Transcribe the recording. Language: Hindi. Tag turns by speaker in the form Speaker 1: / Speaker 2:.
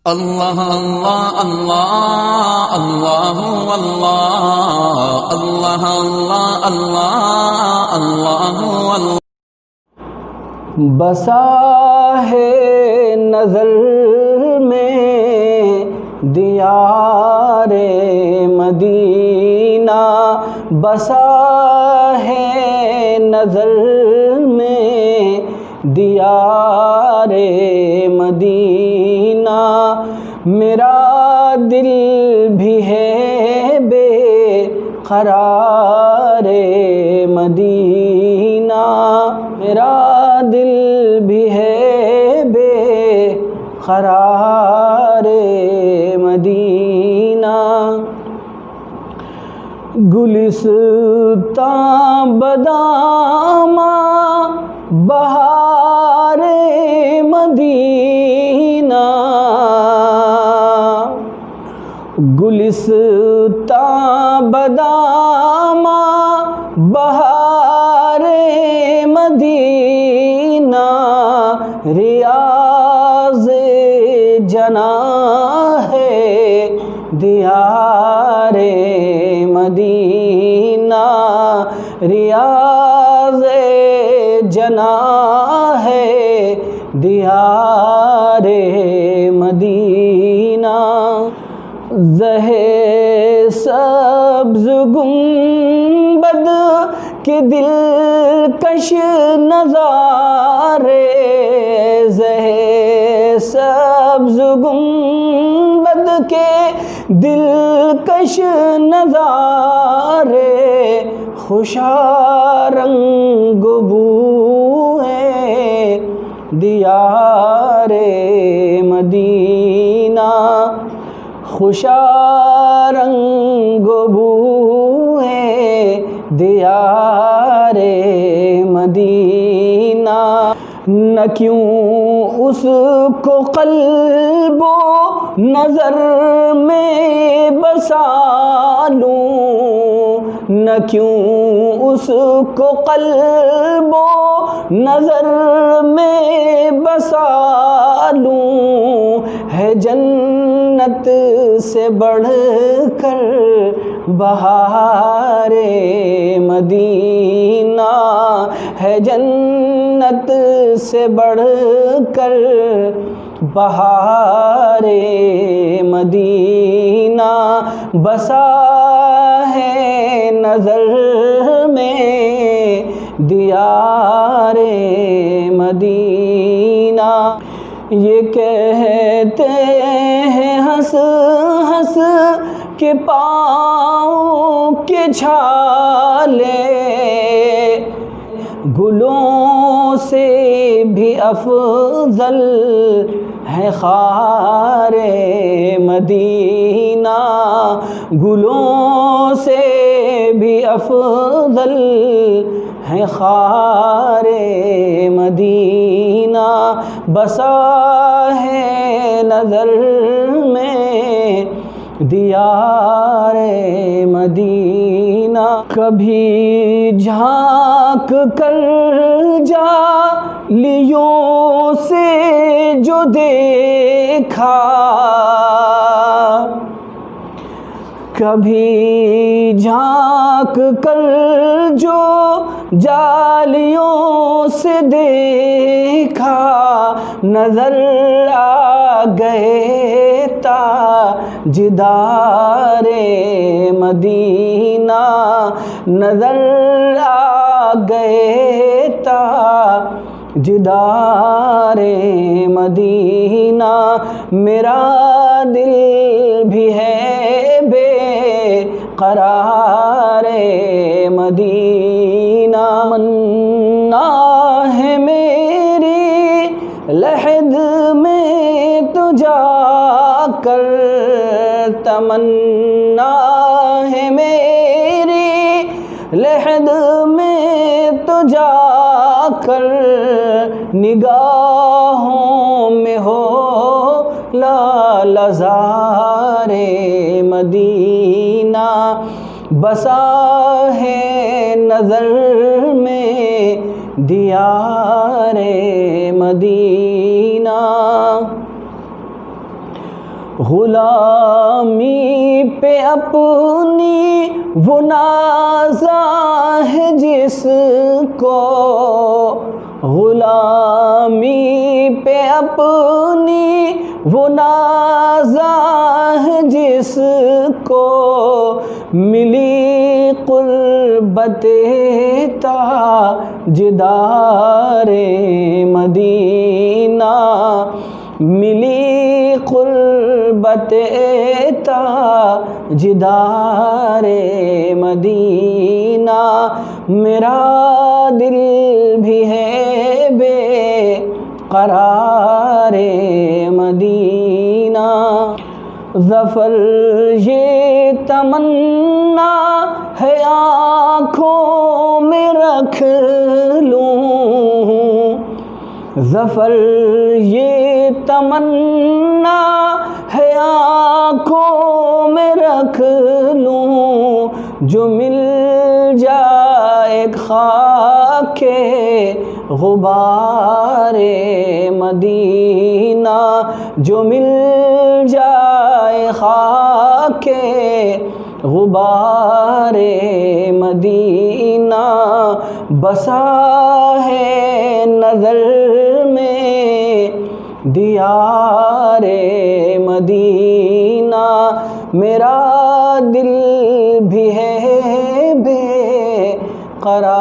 Speaker 1: अल्लाह अल्लाह अल्लाह अल्लाह अल्लाह अल्लाह अल्लाह अल्लाह अल्लाह।
Speaker 2: बसा है नज़र में दियारे मदीना, बसा है नज़र में दियारे मदीना। मेरा दिल भी है बेक़रारे मदीना, मेरा दिल भी है बेक़रारे मदीना। गुलिस्तां बदामा बहारे मदीना, गुलिस्तां बदामा बहारे मदीना। रियाज़े जना है दियारे मदीना, रियाज़े जना है दियारे मदीना। ज़हे सब्ज़ गुंबद के दिलकश नज़ारे, ज़हे सब्ज़ गुंबद के दिलकश नज़ारे। खुशा रंग बू है दियारे मदीना, खुशा रंग बू है दियारे मदीना। न क्यों उसको क़ल्बो नज़र में बसा लूँ, न क्यों उसको क़ल्बो नज़र में बसा लूँ। है जन्नत से बढ़कर बहारे मदीना, है जन्नत से बढ़कर बहारे मदीना। बसा है नज़र में दियारे मदीना। ये कहते हैं हंस हंस के पाँव के छाले, गुलों से भी अफजल है खारे मदीना, गुलों से भी अफजल है खारे मदीना। बसा है नज़र में दियारे मदीना। कभी झांक कर जालियों से जो देखा, कभी झांक कर जो जालियों से देखा। नज़र आ गए ताजदारे मदीना, नज़र आ गए ताजदारे मदीना। मेरा दिल भी है बेक़रारे मदीना। मन्ना है मेरी लहद में तो जाकर, तमन्ना है मेरी लहद में तो जाकर। निगाहों में हो लालज़ारे मदीना, बसा है नज़र में दियारे मदीना। गुलामी पे अपनी वो नाज़ा है जिसको, गुलामी पे अपनी वो नाज़ा है जिसको, मिली क़ुर्बते ताजदारे मदीना, मिली क़ुर्बते ताजदारे मदीना। मेरा दिल भी है बेक़रारे मदीना। ज़फ़र ये तमन्ना है आँखों में रख लूँ, ज़फ़र ये तमन्ना है आँखों में रख लूँ, जो मिल जाए खाके गुबारे मदीना, जो मिल जाए खाके गुबारे मदीना। बसा है नज़र में दियारे मदीना, मेरा दिल भी है बेक़रार